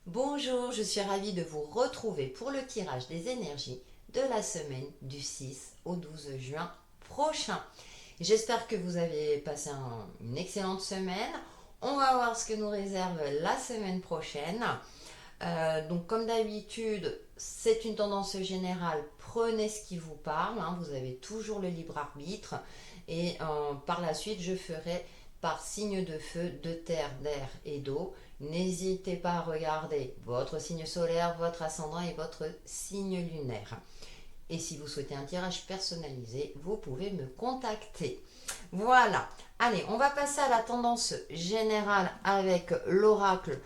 Bonjour, je suis ravie de vous retrouver pour le tirage des énergies de la semaine du 6 au 12 juin prochain. J'espère que vous avez passé une excellente semaine. On va voir ce que nous réserve la semaine prochaine. Donc comme d'habitude, c'est une tendance générale. Prenez ce qui vous parle, hein, vous avez toujours le libre arbitre. Et par la suite, je ferai par signe de feu, de terre, d'air et d'eau. N'hésitez pas à regarder votre signe solaire, votre ascendant et votre signe lunaire. Et si vous souhaitez un tirage personnalisé, vous pouvez me contacter. Voilà. Allez, on va passer à la tendance générale avec l'oracle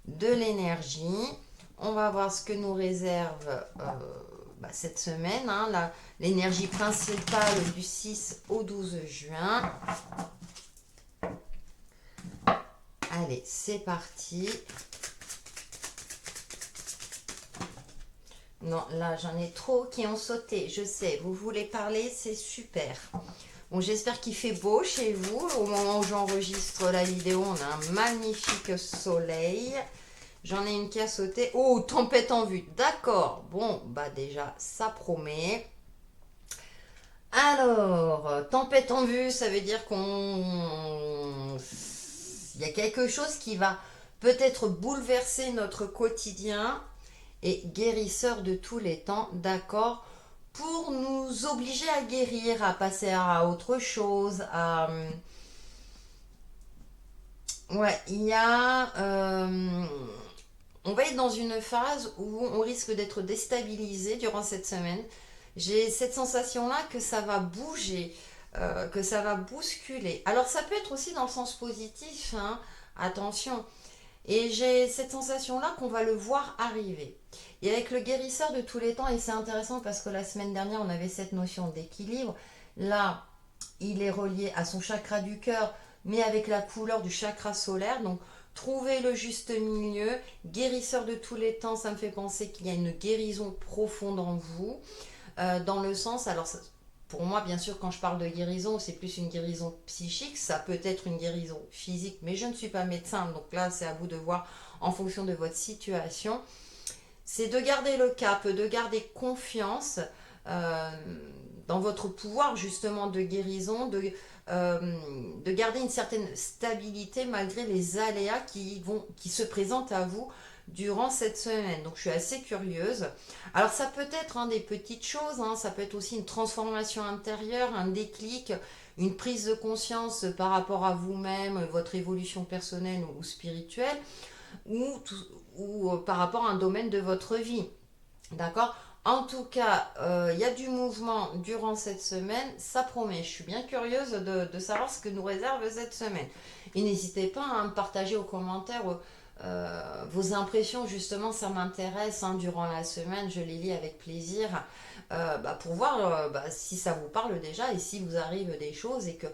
de l'énergie. On va voir ce que nous réserve cette semaine, hein, l'énergie principale du 6 au 12 juin. Allez, c'est parti. Non, là, j'en ai trop qui ont sauté. Je sais, vous voulez parler, c'est super. Bon, j'espère qu'il fait beau chez vous. Au moment où j'enregistre la vidéo, on a un magnifique soleil. J'en ai une qui a sauté. Oh, tempête en vue. D'accord. Bon, bah déjà, ça promet. Alors, tempête en vue, ça veut dire il y a quelque chose qui va peut-être bouleverser notre quotidien et guérisseur de tous les temps, d'accord, pour nous obliger à guérir, à passer à autre chose, Ouais, il y a... on va être dans une phase où on risque d'être déstabilisé durant cette semaine. J'ai cette sensation-là que ça va bouger, que ça va bousculer. Alors ça peut être aussi dans le sens positif, hein, attention. Et j'ai cette sensation-là qu'on va le voir arriver. Et avec le guérisseur de tous les temps, et c'est intéressant parce que la semaine dernière, on avait cette notion d'équilibre. Là, il est relié à son chakra du cœur, mais avec la couleur du chakra solaire. Donc, trouver le juste milieu. Guérisseur de tous les temps, ça me fait penser qu'il y a une guérison profonde en vous. Dans le sens, alors pour moi, bien sûr, quand je parle de guérison, c'est plus une guérison psychique, ça peut être une guérison physique, mais je ne suis pas médecin, donc là, c'est à vous de voir en fonction de votre situation. C'est de garder le cap, de garder confiance euh, dans votre pouvoir justement de guérison, de garder une certaine stabilité malgré les aléas qui se présentent à vous durant cette semaine. Donc je suis assez curieuse. Alors ça peut être des petites choses, hein, ça peut être aussi une transformation intérieure, un déclic, une prise de conscience par rapport à vous-même, votre évolution personnelle ou spirituelle, ou, ou par rapport à un domaine de votre vie. D'accord. En tout cas, il y a du mouvement durant cette semaine, ça promet. Je suis bien curieuse de savoir ce que nous réserve cette semaine. Et n'hésitez pas à me partager aux commentaires vos impressions, justement, ça m'intéresse durant la semaine, je les lis avec plaisir pour voir si ça vous parle déjà et si vous arrive des choses et que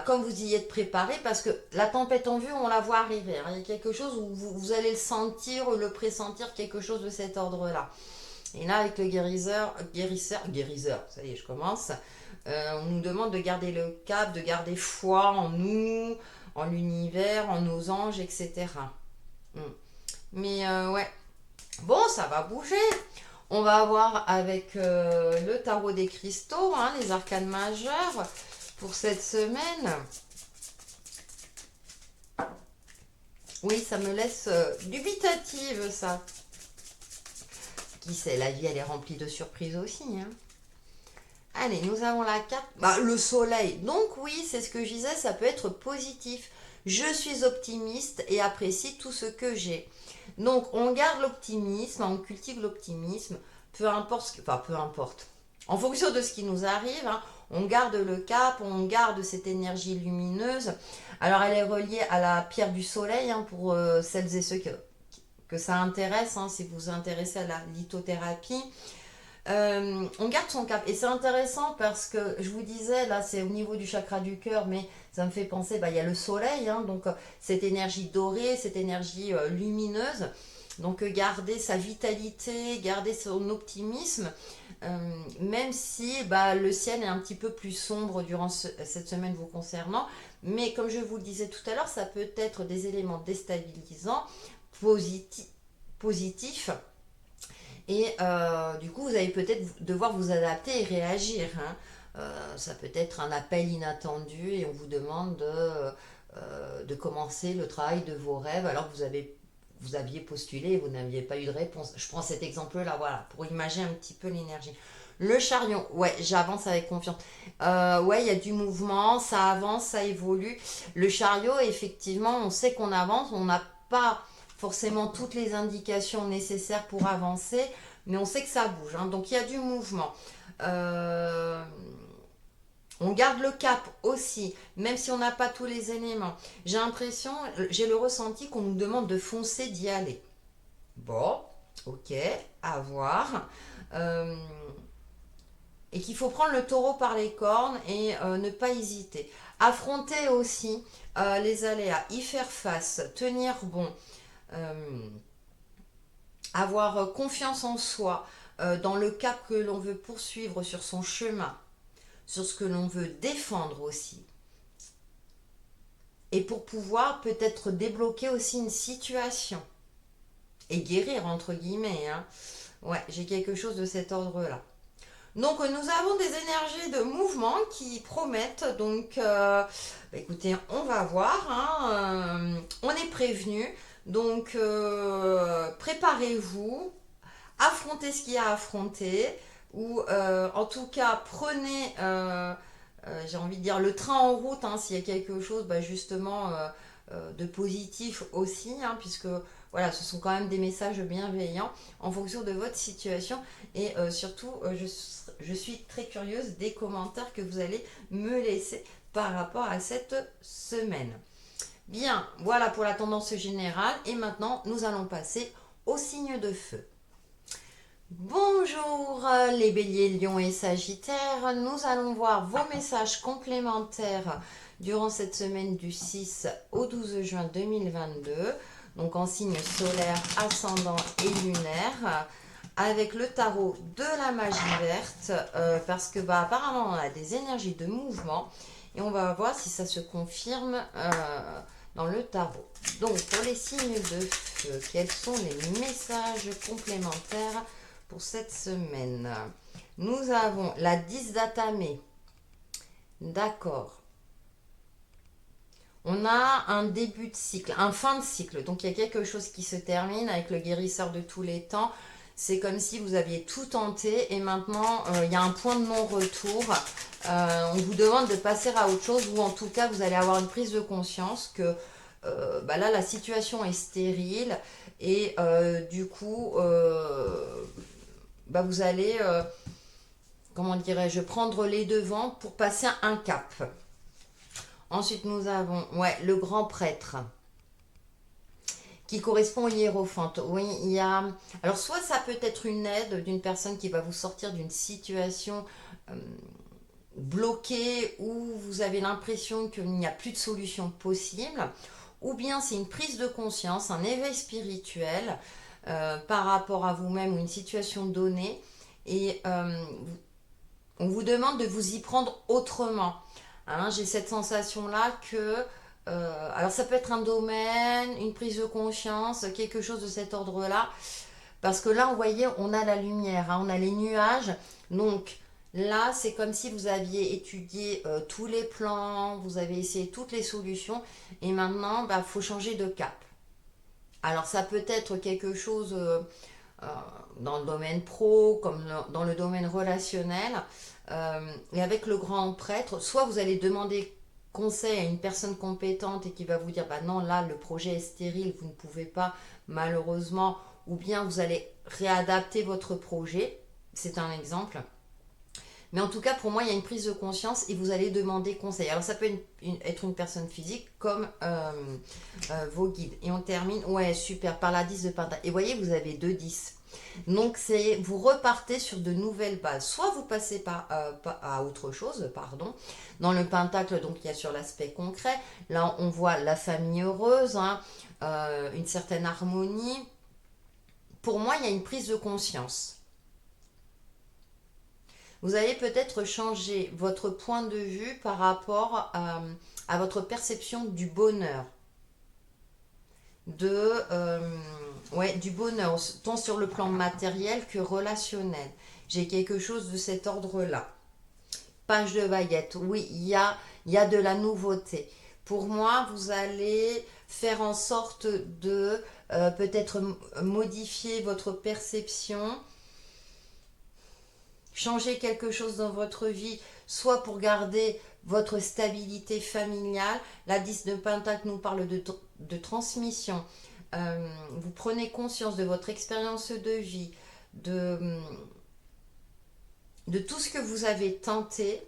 comme vous y êtes préparé, parce que la tempête en vue, on la voit arriver, hein. Il y a quelque chose où vous allez le sentir, le pressentir, quelque chose de cet ordre-là. Et là, avec le guérisseur, ça y est, je commence. On nous demande de garder le cap, de garder foi en nous, en l'univers, en nos anges, etc. Mm. Mais ouais, bon, ça va bouger. On va avoir avec le tarot des cristaux, hein, les arcanes majeures pour cette semaine. Oui, ça me laisse dubitative, ça. Qui sait, la vie, elle est remplie de surprises aussi, hein. Allez, nous avons la carte. Le soleil. Donc oui, c'est ce que je disais, ça peut être positif. Je suis optimiste et apprécie tout ce que j'ai. Donc on garde l'optimisme, on cultive l'optimisme, peu importe peu importe. En fonction de ce qui nous arrive, hein, on garde le cap, on garde cette énergie lumineuse. Alors elle est reliée à la pierre du soleil, hein, pour celles et ceux que ça intéresse, hein, si vous vous intéressez à la lithothérapie. On garde son cap. Et c'est intéressant parce que je vous disais, là c'est au niveau du chakra du cœur, mais ça me fait penser, il y a le soleil, hein, donc cette énergie dorée, cette énergie lumineuse. Donc garder sa vitalité, garder son optimisme, même si le ciel est un petit peu plus sombre durant cette semaine vous concernant. Mais comme je vous le disais tout à l'heure, ça peut être des éléments déstabilisants, positifs, positif. Et du coup, vous allez peut-être devoir vous adapter et réagir, hein. Ça peut être un appel inattendu et on vous demande de commencer le travail de vos rêves alors que vous aviez postulé et vous n'aviez pas eu de réponse. Je prends cet exemple-là, voilà, pour imaginer un petit peu l'énergie. Le chariot, ouais, j'avance avec confiance. Ouais, il y a du mouvement, ça avance, ça évolue. Le chariot, effectivement, on sait qu'on avance, on n'a pas forcément toutes les indications nécessaires pour avancer, mais on sait que ça bouge, hein. Donc il y a du mouvement. Euh, on garde le cap aussi, même si on n'a pas tous les éléments. J'ai l'impression, j'ai le ressenti qu'on nous demande de foncer, d'y aller. Bon, ok, à voir. Euh, et qu'il faut prendre le taureau par les cornes et ne pas hésiter. Affronter aussi les aléas, y faire face, tenir bon, euh, avoir confiance en soi dans le cap que l'on veut poursuivre sur son chemin, sur ce que l'on veut défendre aussi. Et pour pouvoir peut-être débloquer aussi une situation et guérir entre guillemets, hein. Ouais, j'ai quelque chose de cet ordre-là. Donc nous avons des énergies de mouvement qui promettent. Donc écoutez, on va voir, hein. On est prévenu. Donc préparez-vous, affrontez ce qu'il y a à affronter. Ou en tout cas prenez, j'ai envie de dire, le train en route, hein, s'il y a quelque chose bah, justement de positif aussi, hein, puisque voilà, ce sont quand même des messages bienveillants en fonction de votre situation. Et surtout, je suis très curieuse des commentaires que vous allez me laisser par rapport à cette semaine. Bien, voilà pour la tendance générale. Et maintenant, nous allons passer au signe de feu. Bonjour les béliers, lions et sagittaires. Nous allons voir vos messages complémentaires durant cette semaine du 6 au 12 juin 2022. Donc en signe solaire, ascendant et lunaire. Avec le tarot de la magie verte. Parce que bah, apparemment on a des énergies de mouvement. Et on va voir si ça se confirme dans le tarot. Donc pour les signes de feu, quels sont les messages complémentaires pour cette semaine? Nous avons la 10 d'Atamé. D'accord. On a un début de cycle, un fin de cycle. Donc il y a quelque chose qui se termine avec le guérisseur de tous les temps. C'est comme si vous aviez tout tenté et maintenant il y a un point de non-retour. On vous demande de passer à autre chose ou en tout cas vous allez avoir une prise de conscience que bah là la situation est stérile et du coup bah vous allez, comment dirais-je, prendre les devants pour passer un cap. Ensuite, nous avons ouais, le grand prêtre qui correspond au hiérophante. Oui, il y a... Alors, soit ça peut être une aide d'une personne qui va vous sortir d'une situation bloquée où vous avez l'impression qu'il n'y a plus de solution possible, ou bien c'est une prise de conscience, un éveil spirituel par rapport à vous-même ou une situation donnée, et on vous demande de vous y prendre autrement. Hein, j'ai cette sensation-là que, alors ça peut être un domaine, une prise de conscience, quelque chose de cet ordre-là, parce que là, vous voyez, on a la lumière, hein, on a les nuages, donc là, c'est comme si vous aviez étudié tous les plans, vous avez essayé toutes les solutions, et maintenant, bah, faut changer de cap. Alors ça peut être quelque chose euh, dans le domaine pro, comme dans le domaine relationnel. Et avec le grand prêtre, soit vous allez demander conseil à une personne compétente et qui va vous dire, bah non, là, le projet est stérile, vous ne pouvez pas, malheureusement, ou bien vous allez réadapter votre projet. C'est un exemple. Mais en tout cas, pour moi, il y a une prise de conscience et vous allez demander conseil. Alors, ça peut être une personne physique comme vos guides. Et on termine, ouais, super, par la 10 de Pentacle. Et vous voyez, vous avez 2 10. Donc, c'est vous repartez sur de nouvelles bases. Soit vous passez à autre chose, pardon. Dans le Pentacle, donc, il y a sur l'aspect concret. Là, on voit la famille heureuse, hein, une certaine harmonie. Pour moi, il y a une prise de conscience. Vous allez peut-être changer votre point de vue par rapport à votre perception du bonheur, de Ouais, du bonheur, tant sur le plan matériel que relationnel. J'ai quelque chose de cet ordre-là. Page de baguette, oui, il y a de la nouveauté. Pour moi, vous allez faire en sorte de peut-être modifier votre perception, changer quelque chose dans votre vie, soit pour garder votre stabilité familiale. La 10 de Pentacle nous parle de transmission. Vous prenez conscience de votre expérience de vie, de, de tout ce que vous avez tenté.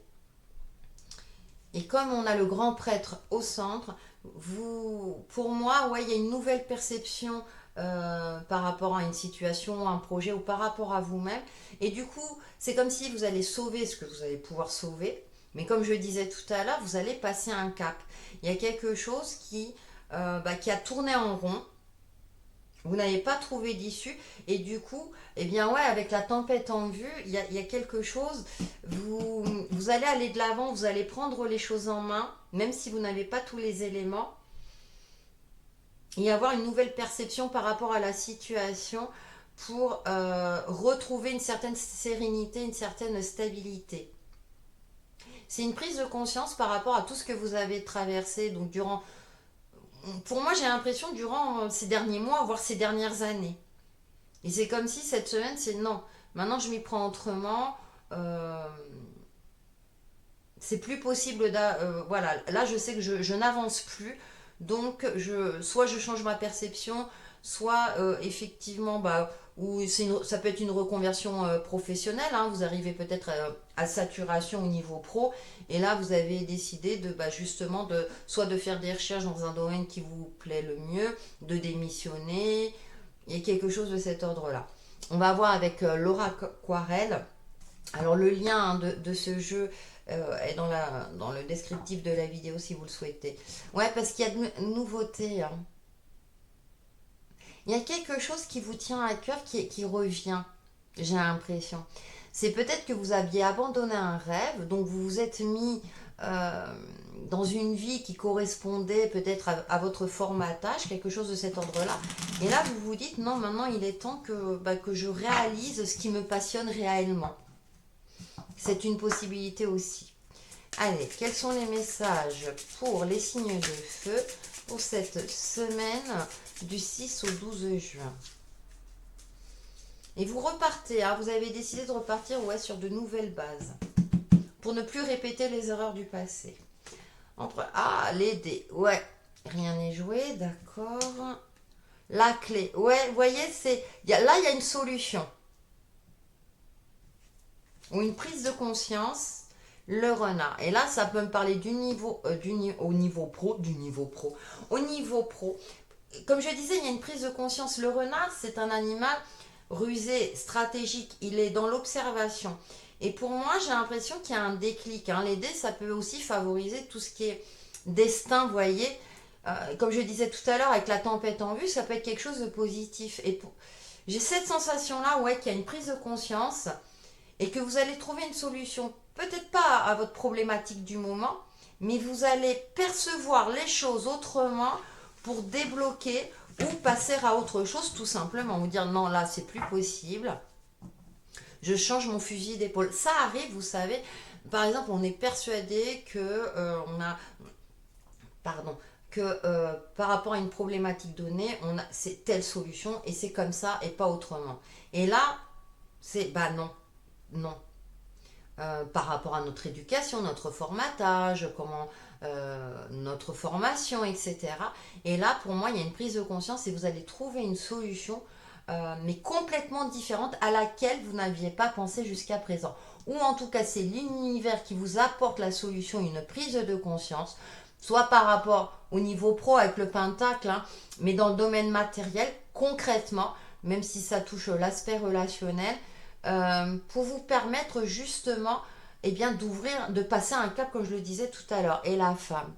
Et comme on a le grand prêtre au centre, pour moi, ouais, il y a une nouvelle perception par rapport à une situation, un projet ou par rapport à vous-même. Et du coup, c'est comme si vous allez sauver ce que vous allez pouvoir sauver. Mais comme je disais tout à l'heure, vous allez passer un cap. Il y a quelque chose qui a tourné en rond. Vous n'avez pas trouvé d'issue. Et du coup, eh bien ouais, avec la tempête en vue, il y a quelque chose. Vous allez aller de l'avant, vous allez prendre les choses en main, même si vous n'avez pas tous les éléments, et avoir une nouvelle perception par rapport à la situation pour retrouver une certaine sérénité, une certaine stabilité. C'est une prise de conscience par rapport à tout ce que vous avez traversé, donc pour moi j'ai l'impression durant ces derniers mois, voire ces dernières années. Et c'est comme si cette semaine, c'est non. Maintenant, je m'y prends autrement. Euh, c'est plus possible. Voilà, là, je sais que je n'avance plus. Donc, soit je change ma perception, soit effectivement, ou ça peut être une reconversion professionnelle. Hein. Vous arrivez peut-être à saturation au niveau pro. Et là, vous avez décidé justement soit de faire des recherches dans un domaine qui vous plaît le mieux, de démissionner. Il y a quelque chose de cet ordre-là. On va voir avec Laura Quarel. Alors le lien de ce jeu est dans le descriptif de la vidéo si vous le souhaitez. Ouais, parce qu'il y a de nouveautés. Hein. Il y a quelque chose qui vous tient à cœur qui revient, j'ai l'impression. C'est peut-être que vous aviez abandonné un rêve, donc vous vous êtes mis euh, dans une vie qui correspondait peut-être à votre formatage, quelque chose de cet ordre-là. Et là, vous vous dites, non, maintenant il est temps que je réalise ce qui me passionne réellement. C'est une possibilité aussi. Allez, quels sont les messages pour les signes de feu pour cette semaine du 6 au 12 juin? Et vous repartez, hein, vous avez décidé de repartir sur de nouvelles bases pour ne plus répéter les erreurs du passé. Les dés, ouais, rien n'est joué, d'accord. La clé, ouais, vous voyez, là il y a une solution ou une prise de conscience. Le renard. Et là, ça peut me parler au niveau pro, au niveau pro. Comme je disais, il y a une prise de conscience. Le renard, c'est un animal rusé, stratégique. Il est dans l'observation. Et pour moi, j'ai l'impression qu'il y a un déclic. Hein. Les dés, ça peut aussi favoriser tout ce qui est destin, vous voyez. Comme je disais tout à l'heure, avec la tempête en vue, ça peut être quelque chose de positif. J'ai cette sensation-là, qu'il y a une prise de conscience et que vous allez trouver une solution. Peut-être pas à votre problématique du moment, mais vous allez percevoir les choses autrement pour débloquer ou passer à autre chose tout simplement. Vous dire non, là c'est plus possible. Je change mon fusil d'épaule. Ça arrive, vous savez. Par exemple, on est persuadé que par rapport à une problématique donnée, c'est telle solution et c'est comme ça et pas autrement. Et là, c'est non, non. Par rapport à notre éducation, notre formatage, notre formation, etc. Et là, pour moi, il y a une prise de conscience et vous allez trouver une solution, mais complètement différente à laquelle vous n'aviez pas pensé jusqu'à présent. Ou en tout cas, c'est l'univers qui vous apporte la solution, une prise de conscience, soit par rapport au niveau pro avec le pentacle, hein, mais dans le domaine matériel, concrètement, même si ça touche l'aspect relationnel, pour vous permettre justement d'ouvrir, de passer un cap comme je le disais tout à l'heure. Et la femme,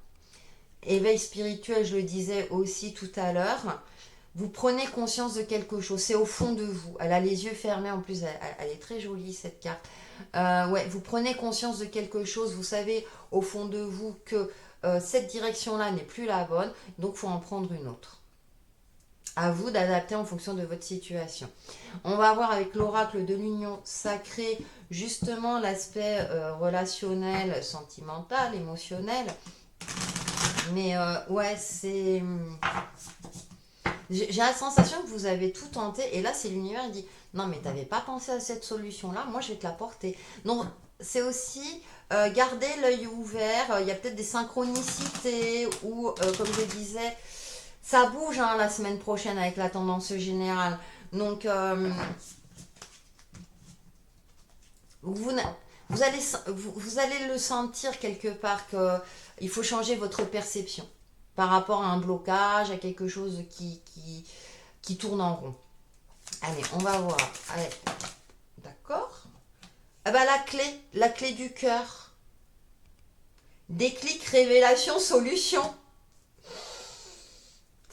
éveil spirituel, je le disais aussi tout à l'heure, vous prenez conscience de quelque chose, c'est au fond de vous. Elle a les yeux fermés, en plus elle est très jolie cette carte. Vous prenez conscience de quelque chose, vous savez au fond de vous que cette direction-là n'est plus la bonne, donc il faut en prendre une autre. À vous d'adapter en fonction de votre situation. On va voir avec l'oracle de l'union sacrée justement l'aspect relationnel, sentimental, émotionnel. Mais ouais, c'est... J'ai la sensation que vous avez tout tenté et là c'est l'univers qui dit non mais t'avais pas pensé à cette solution là, moi je vais te l'apporter. Donc c'est aussi garder l'œil ouvert, il y a peut-être des synchronicités ou comme je disais, ça bouge hein, la semaine prochaine avec la tendance générale. Donc vous, vous allez le sentir quelque part qu'il faut changer votre perception par rapport à un blocage, à quelque chose qui tourne en rond. Allez, on va voir. Allez, d'accord. Ah bah, la clé du cœur. Déclic, révélation, solution.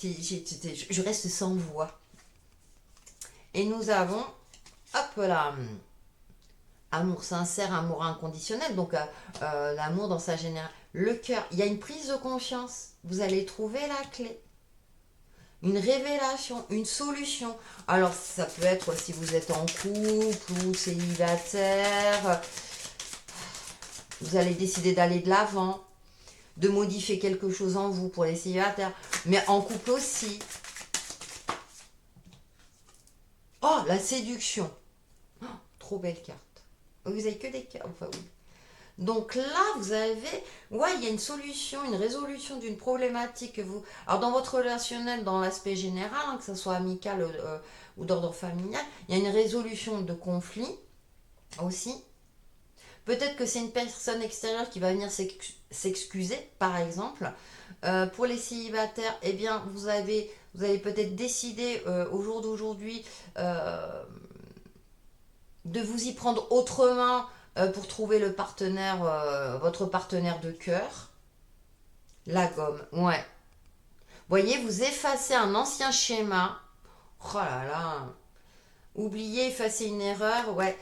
Je reste sans voix. Et nous avons, hop là, amour sincère, amour inconditionnel, donc l'amour dans sa générale. Le cœur, il y a une prise de conscience. Vous allez trouver la clé. Une révélation, une solution. Alors, ça peut être si vous êtes en couple ou célibataire. Vous allez décider d'aller de l'avant, de modifier quelque chose en vous pour les célibataires. Mais en couple aussi. Oh, la séduction. Oh, trop belle carte. Vous n'avez que des cartes. Enfin, oui. Donc là, vous avez, ouais, il y a une solution, une résolution d'une problématique que vous... Alors dans votre relationnel, dans l'aspect général, hein, que ce soit amical ou d'ordre familial, il y a une résolution de conflit aussi. Peut-être que c'est une personne extérieure qui va venir s'excuser, par exemple. Pour les célibataires, eh bien, vous avez peut-être décidé au jour d'aujourd'hui de vous y prendre autrement pour trouver le partenaire, votre partenaire de cœur. La gomme, ouais. Voyez, vous effacez un ancien schéma. Oh là là. Oubliez, effacer une erreur, ouais.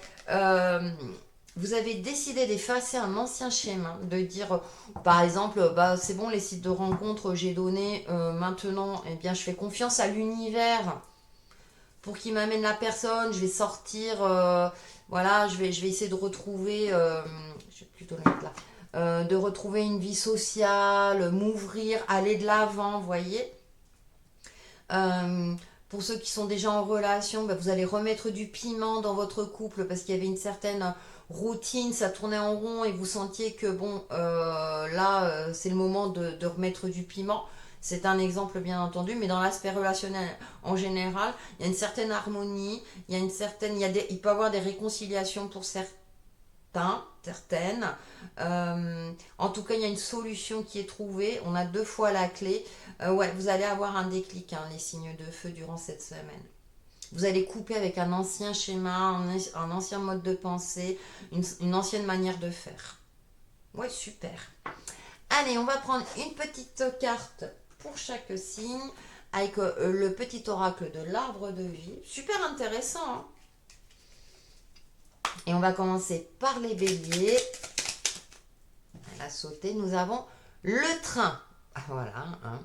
Vous avez décidé d'effacer un ancien schéma, de dire, par exemple, bah c'est bon, les sites de rencontres, j'ai donné, maintenant, eh bien, je fais confiance à l'univers pour qu'il m'amène la personne, je vais sortir, voilà, je vais essayer de retrouver, je vais plutôt le mettre là, de retrouver une vie sociale, m'ouvrir, aller de l'avant, vous voyez. Pour ceux qui sont déjà en relation, bah, vous allez remettre du piment dans votre couple parce qu'il y avait une certaine routine, ça tournait en rond et vous sentiez que bon, là, c'est le moment de remettre du piment. C'est un exemple bien entendu, mais dans l'aspect relationnel en général, il y a une certaine harmonie, il y a une certaine, il peut y avoir des réconciliations pour certaines. En tout cas, il y a une solution qui est trouvée. On a 2 fois la clé. Ouais, vous allez avoir un déclic, hein, les signes de feu durant cette semaine. Vous allez couper avec un ancien schéma, un ancien mode de pensée, une ancienne manière de faire. Ouais, super. Allez, on va prendre une petite carte pour chaque signe avec le petit oracle de l'arbre de vie. Super intéressant, hein. Et on va commencer par les béliers. Elle a sauté. Nous avons le train. Voilà, hein.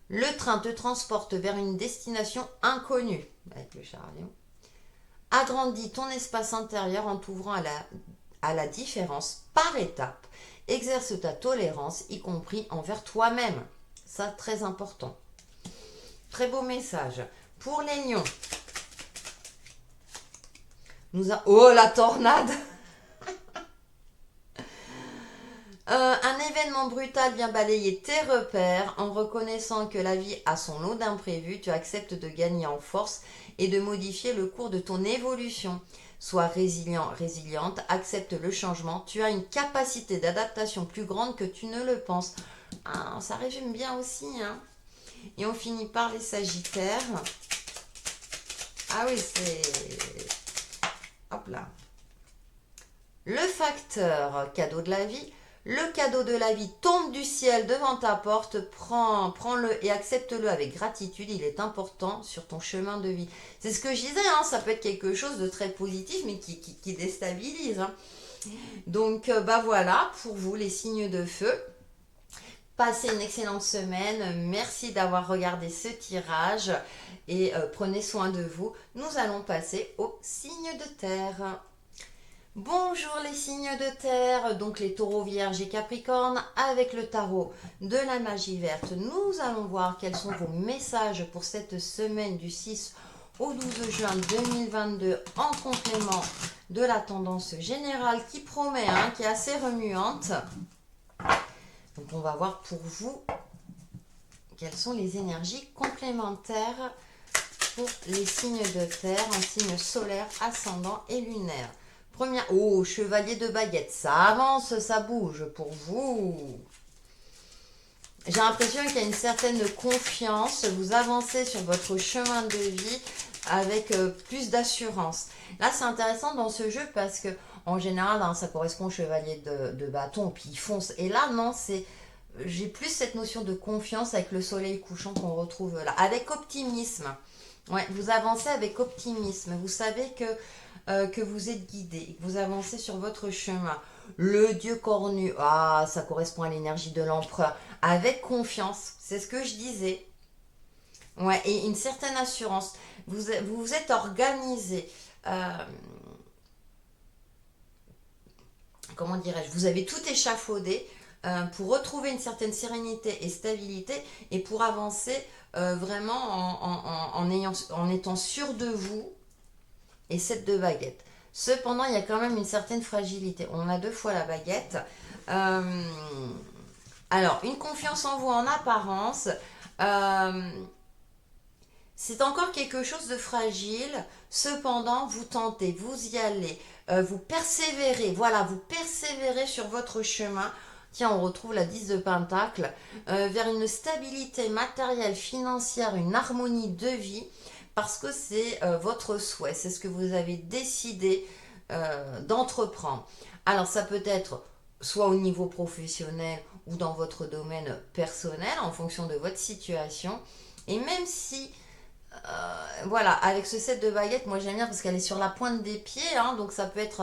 Le train te transporte vers une destination inconnue, avec le chariot. Agrandis ton espace intérieur en t'ouvrant à la différence par étapes. Exerce ta tolérance, y compris envers toi-même. Ça, très important. Très beau message. Pour les lions, oh, la tornade. Un événement brutal vient balayer tes repères. En reconnaissant que la vie a son lot d'imprévus, tu acceptes de gagner en force et de modifier le cours de ton évolution. Sois résilient, résiliente, accepte le changement. Tu as une capacité d'adaptation plus grande que tu ne le penses. Ah, ça résume bien aussi, hein. Et on finit par les sagittaires. Ah oui, c'est... Hop là. Le facteur cadeau de la vie. Le cadeau de la vie tombe du ciel devant ta porte, prends-le et accepte-le avec gratitude, il est important sur ton chemin de vie. C'est ce que je disais, hein, ça peut être quelque chose de très positif mais qui déstabilise, hein. Donc bah voilà, pour vous les signes de feu. Passez une excellente semaine. Merci d'avoir regardé ce tirage et prenez soin de vous. Nous allons passer aux signes de terre. Bonjour les signes de terre, donc les taureaux, vierges et capricornes, avec le tarot de la magie verte. Nous allons voir quels sont vos messages pour cette semaine du 6 au 12 juin 2022 en complément de la tendance générale qui promet, qui est assez remuante. Donc on va voir pour vous quelles sont les énergies complémentaires pour les signes de terre en signe solaire, ascendant et lunaire. Première, oh, chevalier de baguette, ça avance, ça bouge pour vous. J'ai l'impression qu'il y a une certaine confiance, vous avancez sur votre chemin de vie avec plus d'assurance. Là, c'est intéressant dans ce jeu parce que en général, ça correspond au chevalier de bâton, puis il fonce. Et là, non, j'ai plus cette notion de confiance avec le soleil couchant qu'on retrouve là, avec optimisme. Ouais, vous avancez avec optimisme. Vous savez que vous êtes guidé, que vous avancez sur votre chemin. Le dieu cornu, ça correspond à l'énergie de l'empereur. Avec confiance, c'est ce que je disais. Ouais, et une certaine assurance. Vous vous êtes organisé. Comment dirais-je? Vous avez tout échafaudé pour retrouver une certaine sérénité et stabilité et pour avancer vraiment en étant sûr de vous. Et 7 de baguette. Cependant, il y a quand même une certaine fragilité. On a 2 fois la baguette. Alors, une confiance en vous en apparence. C'est encore quelque chose de fragile. Cependant, vous tentez, vous y allez. Vous persévérez. Voilà, vous persévérez sur votre chemin. Tiens, on retrouve la 10 de Pentacle. Vers une stabilité matérielle, financière, une harmonie de vie. Parce que c'est votre souhait, c'est ce que vous avez décidé d'entreprendre. Alors ça peut être soit au niveau professionnel ou dans votre domaine personnel en fonction de votre situation. Et même si, voilà, avec ce 7 de baguette, moi j'aime bien parce qu'elle est sur la pointe des pieds, donc ça peut être...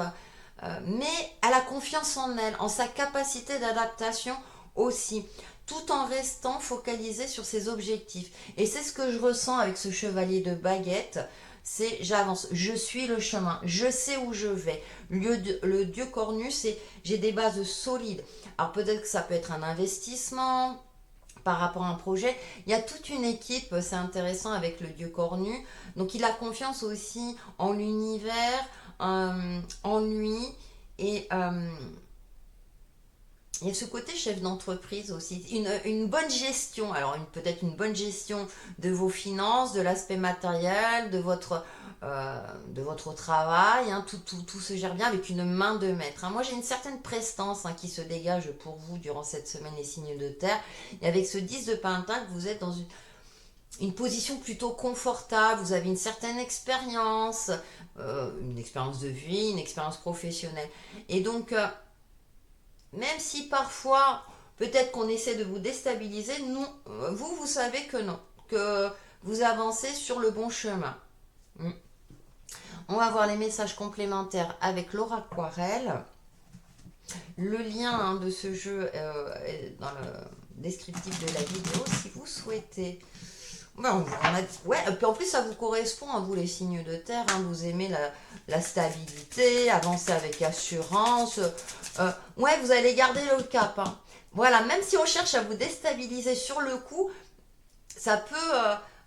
mais elle a confiance en elle, en sa capacité d'adaptation aussi, tout en restant focalisé sur ses objectifs. Et c'est ce que je ressens avec ce chevalier de baguette, c'est j'avance, je suis le chemin, je sais où je vais. Le dieu cornu, c'est j'ai des bases solides. Alors peut-être que ça peut être un investissement par rapport à un projet. Il y a toute une équipe, c'est intéressant avec le dieu cornu. Donc il a confiance aussi en l'univers, en lui et... il y a ce côté chef d'entreprise aussi, une bonne gestion, alors peut-être une bonne gestion de vos finances, de l'aspect matériel, de votre travail, tout se gère bien avec une main de maître. Moi j'ai une certaine prestance qui se dégage pour vous durant cette semaine les signes de terre, et avec ce 10 de Pentacle, vous êtes dans une position plutôt confortable, vous avez une certaine expérience, une expérience de vie, une expérience professionnelle, et donc... même si parfois, peut-être qu'on essaie de vous déstabiliser, nous, vous savez que non, que vous avancez sur le bon chemin. On va voir les messages complémentaires avec Laura Aquarelle. Le lien de ce jeu est dans le descriptif de la vidéo si vous souhaitez. Ouais, et puis en plus ça vous correspond à vous les signes de terre, vous aimez la stabilité, avancer avec assurance, ouais vous allez garder le cap, voilà, même si on cherche à vous déstabiliser sur le coup, ça peut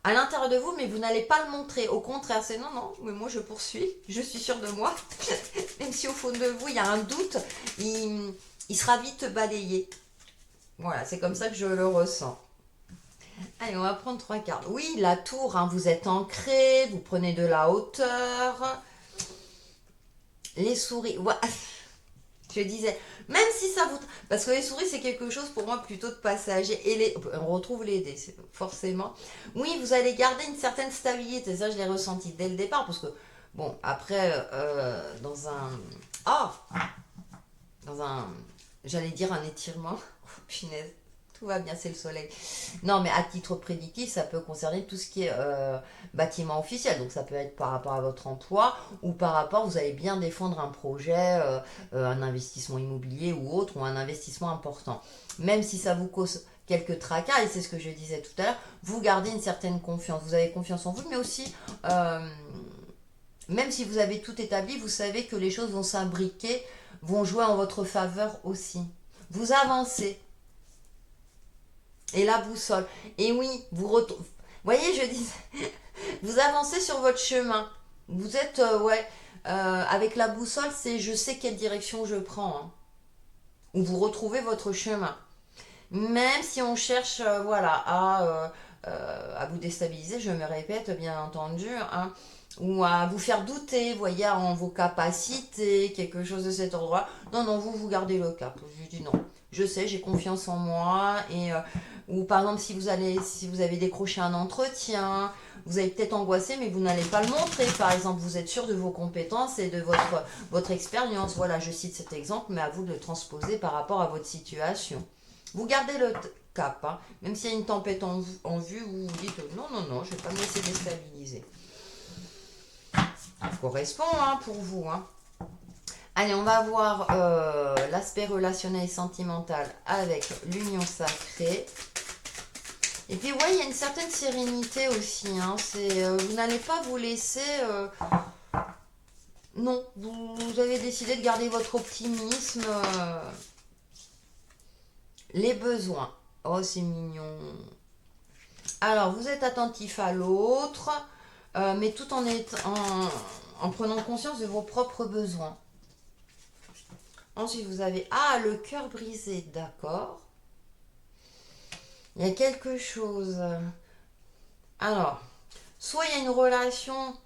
à l'intérieur de vous, mais vous n'allez pas le montrer, au contraire c'est non, mais moi je poursuis, je suis sûre de moi, même si au fond de vous il y a un doute, il sera vite balayé, voilà, c'est comme ça que je le ressens. Allez, on va prendre 3 cartes. Oui, la tour, vous êtes ancré, vous prenez de la hauteur. Les souris, ouais, je disais, même si ça vous... Parce que les souris, c'est quelque chose pour moi plutôt de passager. Et on retrouve les dés, forcément. Oui, vous allez garder une certaine stabilité. Ça, je l'ai ressenti dès le départ. Parce que, bon, après, dans un... Oh, dans un... J'allais dire un étirement. Oh, punaise. tout va bien, c'est le soleil. Non, mais à titre prédictif, ça peut concerner tout ce qui est bâtiment officiel. Donc ça peut être par rapport à votre emploi ou par rapport, vous allez bien défendre un projet, un investissement immobilier ou autre, ou un investissement important. Même si ça vous cause quelques tracas, et c'est ce que je disais tout à l'heure, vous gardez une certaine confiance. Vous avez confiance en vous, mais aussi, même si vous avez tout établi, vous savez que les choses vont s'imbriquer, vont jouer en votre faveur aussi. Vous avancez. Et la boussole. Et oui, voyez, je dis, vous avancez sur votre chemin. Vous êtes, ouais, avec la boussole, c'est je sais quelle direction je prends, hein. Ou vous retrouvez votre chemin. Même si on cherche, voilà, à vous déstabiliser, je me répète, bien entendu, hein, ou à vous faire douter, voyez, en vos capacités, quelque chose de cet ordre-là. Non, non, vous gardez le cap. Je dis non. Je sais, j'ai confiance en moi. Ou par exemple, si vous avez décroché un entretien, vous avez peut-être angoissé, mais vous n'allez pas le montrer. Par exemple, vous êtes sûr de vos compétences et de votre expérience. Voilà, je cite cet exemple, mais à vous de le transposer par rapport à votre situation. Vous gardez le cap, hein. Même s'il y a une tempête en vue, vous vous dites non, non, non, je ne vais pas me laisser déstabiliser. Ça correspond, hein, pour vous, hein. Allez, on va voir l'aspect relationnel et sentimental avec l'union sacrée. Et puis, ouais, il y a une certaine sérénité aussi, hein. Vous n'allez pas vous laisser... non, vous avez décidé de garder votre optimisme. Les besoins. Oh, c'est mignon. Alors, vous êtes attentif à l'autre, mais tout en prenant conscience de vos propres besoins. Ensuite, vous avez... Ah, le cœur brisé, d'accord. Il y a quelque chose. Alors, soit il y a une relation,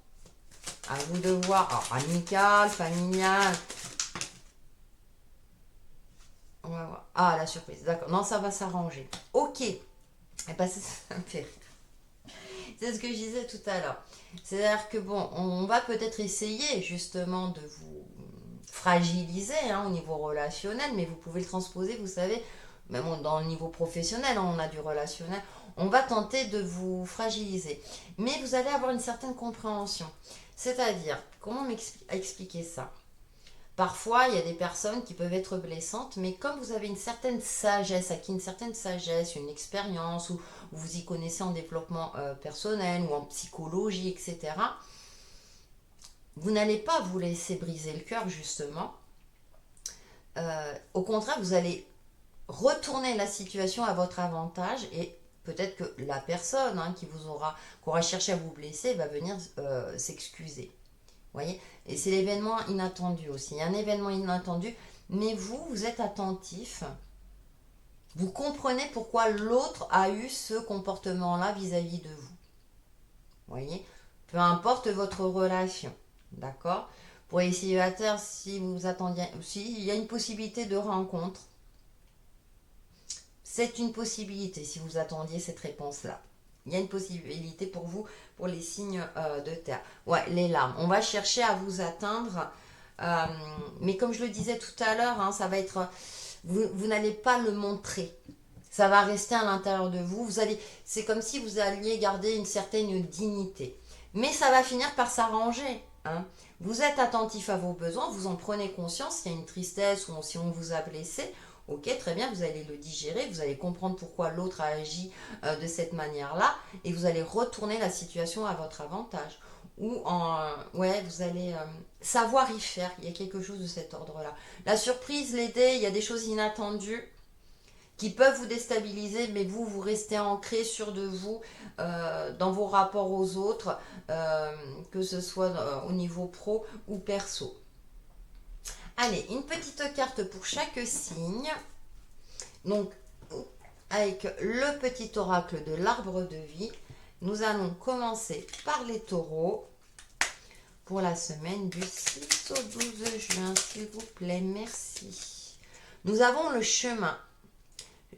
à vous de voir, amicale, familiale. On va voir. Ah, la surprise, d'accord. Non, ça va s'arranger. Ok. Et ben, ça me fait rire. C'est ce que je disais tout à l'heure. C'est-à-dire que bon, on va peut-être essayer justement de vous fragiliser, hein, au niveau relationnel, mais vous pouvez le transposer, vous savez, même dans le niveau professionnel, hein, on a du relationnel. On va tenter de vous fragiliser. Mais vous allez avoir une certaine compréhension. C'est-à-dire, comment expliquer ça? Parfois, il y a des personnes qui peuvent être blessantes, mais comme vous avez une certaine sagesse, acquis une certaine sagesse, une expérience, ou vous y connaissez en développement personnel ou en psychologie, etc., vous n'allez pas vous laisser briser le cœur, justement. Au contraire, vous allez retourner la situation à votre avantage et peut-être que la personne, hein, qui aura cherché à vous blesser va venir s'excuser. Voyez. Et c'est l'événement inattendu aussi. Il y a un événement inattendu, mais vous êtes attentif. Vous comprenez pourquoi l'autre a eu ce comportement-là vis-à-vis de vous. Voyez. Peu importe votre relation. D'accord. Pour les célibataires, si vous attendiez, s'il y a une possibilité de rencontre, c'est une possibilité si vous attendiez cette réponse-là. Il y a une possibilité pour vous, pour les signes de terre. Ouais, les larmes. On va chercher à vous atteindre. Mais comme je le disais tout à l'heure, hein, ça va être... Vous n'allez pas le montrer. Ça va rester à l'intérieur de vous. C'est comme si vous alliez garder une certaine dignité. Mais ça va finir par s'arranger, hein. Vous êtes attentif à vos besoins, vous en prenez conscience. S'il y a une tristesse ou si on vous a blessé, ok, très bien, vous allez le digérer, vous allez comprendre pourquoi l'autre a agi de cette manière-là et vous allez retourner la situation à votre avantage. Ouais, vous allez savoir y faire, il y a quelque chose de cet ordre-là. La surprise, l'idée, il y a des choses inattendues qui peuvent vous déstabiliser, mais vous restez ancré sûr de vous dans vos rapports aux autres, que ce soit au niveau pro ou perso. Allez, une petite carte pour chaque signe. Donc, avec le petit oracle de l'arbre de vie, nous allons commencer par les taureaux pour la semaine du 6 au 12 juin, s'il vous plaît, merci. Nous avons le chemin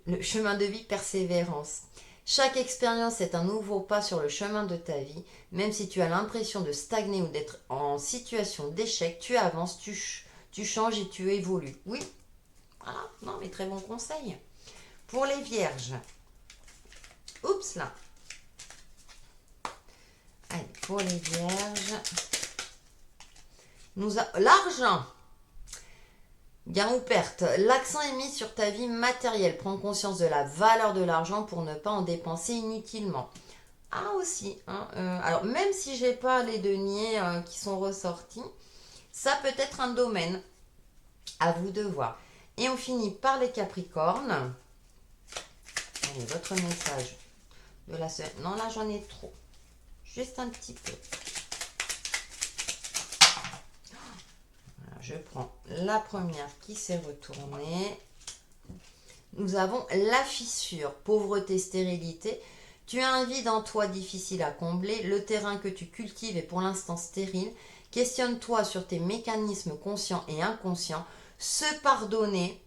de vie, persévérance. Chaque expérience est un nouveau pas sur le chemin de ta vie. Même si tu as l'impression de stagner ou d'être en situation d'échec, tu avances, tu changes et tu évolues. Oui, voilà, non mais très bon conseil. Pour les vierges. Oups là. Allez, pour les vierges. L'argent. Gain ou perte. L'accent est mis sur ta vie matérielle. Prends conscience de la valeur de l'argent pour ne pas en dépenser inutilement. Ah aussi. Hein, alors même si j'ai pas les deniers qui sont ressortis, ça peut être un domaine. À vous de voir. Et on finit par les capricornes. Allez, votre message de la semaine. Non, là j'en ai trop. Juste un petit peu. Voilà, je prends la première qui s'est retournée. Nous avons la fissure, pauvreté, stérilité. Tu as un vide en toi difficile à combler. Le terrain que tu cultives est pour l'instant stérile. Questionne-toi sur tes mécanismes conscients et inconscients. Se pardonner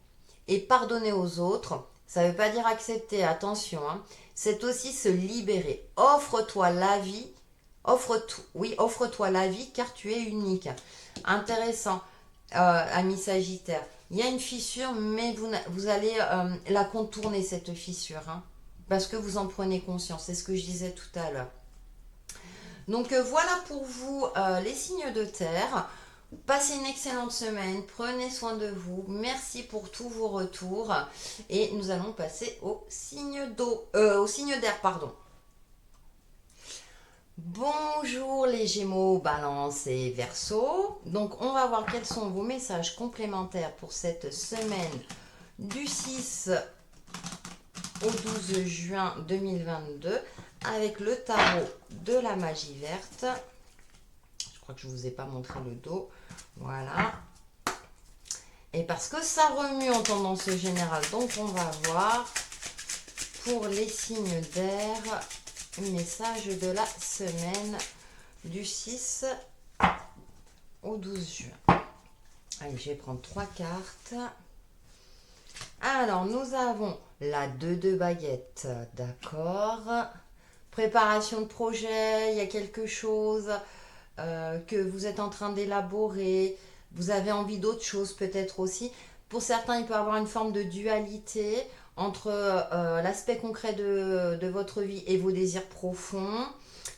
et pardonner aux autres, ça ne veut pas dire accepter, attention, hein. C'est aussi se libérer. Offre-toi la vie, offre-toi la vie car tu es unique. Intéressant, ami Sagittaire. Il y a une fissure, mais vous allez la contourner, cette fissure, hein, parce que vous en prenez conscience. C'est ce que je disais tout à l'heure. Donc voilà pour vous les signes de terre. Passez une excellente semaine, prenez soin de vous, merci pour tous vos retours et nous allons passer au signe d'eau, au signe d'air, pardon. Bonjour les Gémeaux, Balance et Verseau. Donc on va voir quels sont vos messages complémentaires pour cette semaine du 6 au 12 juin 2022 avec le tarot de la magie verte. Je crois que je ne vous ai pas montré le dos. Voilà. Et parce que ça remue en tendance générale, donc on va voir pour les signes d'air, message de la semaine du 6 au 12 juin. Allez, je vais prendre 3 cartes. Alors, nous avons la 2 de baguettes, d'accord. Préparation de projet, il y a quelque chose que vous êtes en train d'élaborer. Vous avez envie d'autre chose peut-être aussi. Pour certains, il peut y avoir une forme de dualité entre l'aspect concret de votre vie et vos désirs profonds.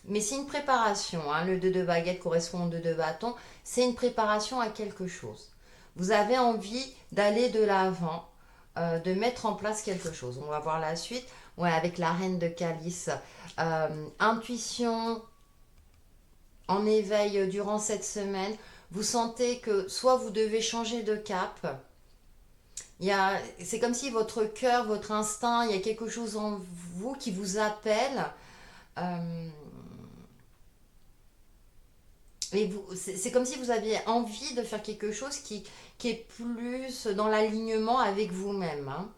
Mais c'est une préparation, hein. Le 2 de baguette correspond au 2 de bâton. C'est une préparation à quelque chose. Vous avez envie d'aller de l'avant, de mettre en place quelque chose. On va voir la suite. Ouais, avec la reine de calice. Intuition en éveil durant cette semaine. Vous sentez que soit vous devez changer de cap. C'est comme si votre cœur, votre instinct, il y a quelque chose en vous qui vous appelle. Et c'est comme si vous aviez envie de faire quelque chose qui est plus dans l'alignement avec vous-même, hein.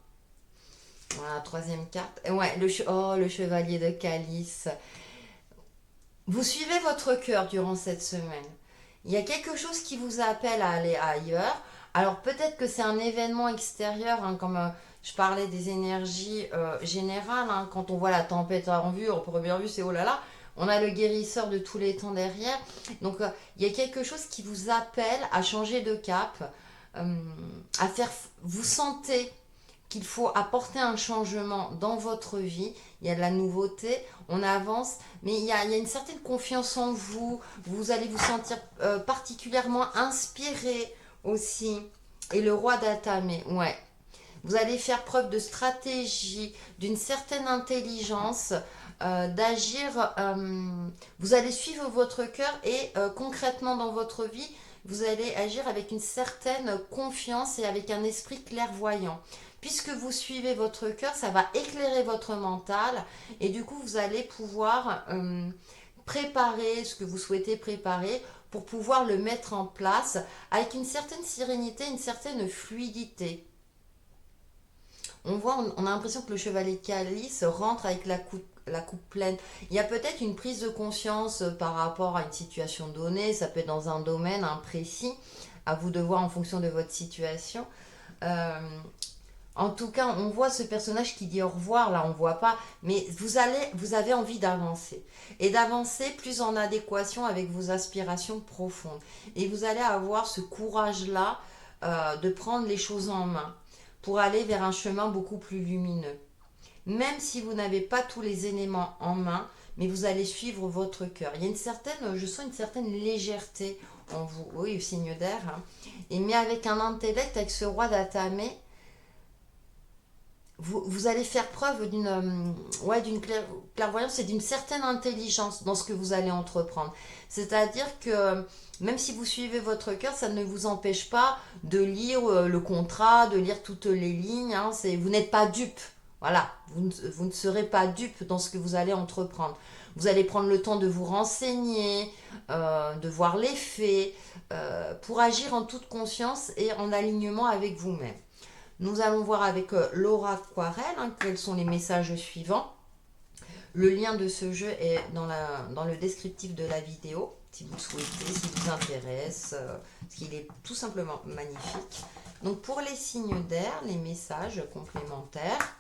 Voilà, troisième carte. Ouais, le chevalier de calice. Vous suivez votre cœur durant cette semaine. Il y a quelque chose qui vous appelle à aller ailleurs. Alors peut-être que c'est un événement extérieur, hein, comme je parlais des énergies générales, hein, quand on voit la tempête en vue, en première vue c'est oh là là, on a le guérisseur de tous les temps derrière. Donc il y a quelque chose qui vous appelle à changer de cap, à faire. Vous sentez qu'il faut apporter un changement dans votre vie. Il y a de la nouveauté, on avance, mais il y a une certaine confiance en vous. Vous allez vous sentir particulièrement inspiré aussi. Et le roi d'atamé, ouais. Vous allez faire preuve de stratégie, d'une certaine intelligence, d'agir. Vous allez suivre votre cœur et concrètement dans votre vie, vous allez agir avec une certaine confiance et avec un esprit clairvoyant. Puisque vous suivez votre cœur, ça va éclairer votre mental et du coup, vous allez pouvoir préparer ce que vous souhaitez préparer pour pouvoir le mettre en place avec une certaine sérénité, une certaine fluidité. On a l'impression que le chevalier de calice rentre avec la coupe pleine. Il y a peut-être une prise de conscience par rapport à une situation donnée, ça peut être dans un domaine précis, à vous de voir en fonction de votre situation. En tout cas, on voit ce personnage qui dit au revoir, là on ne voit pas, mais vous avez envie d'avancer. Et d'avancer plus en adéquation avec vos aspirations profondes. Et vous allez avoir ce courage-là de prendre les choses en main. pour aller vers un chemin beaucoup plus lumineux. Même si vous n'avez pas tous les éléments en main, mais vous allez suivre votre cœur. Il y a une certaine, je sens une certaine légèreté en vous, oui, signe d'air, hein. Et mais avec un intellect, avec ce roi d'Atamé, vous allez faire preuve d'une clairvoyance et d'une certaine intelligence dans ce que vous allez entreprendre. C'est-à-dire que même si vous suivez votre cœur, ça ne vous empêche pas de lire le contrat, de lire toutes les lignes, hein. Vous n'êtes pas dupe. Voilà, vous ne serez pas dupe dans ce que vous allez entreprendre. Vous allez prendre le temps de vous renseigner, de voir les faits, pour agir en toute conscience et en alignement avec vous-même. Nous allons voir avec Laura Quarel, hein, quels sont les messages suivants. Le lien de ce jeu est dans le descriptif de la vidéo, si vous le souhaitez, si vous intéresse, parce qu'il est tout simplement magnifique. Donc pour les signes d'air, les messages complémentaires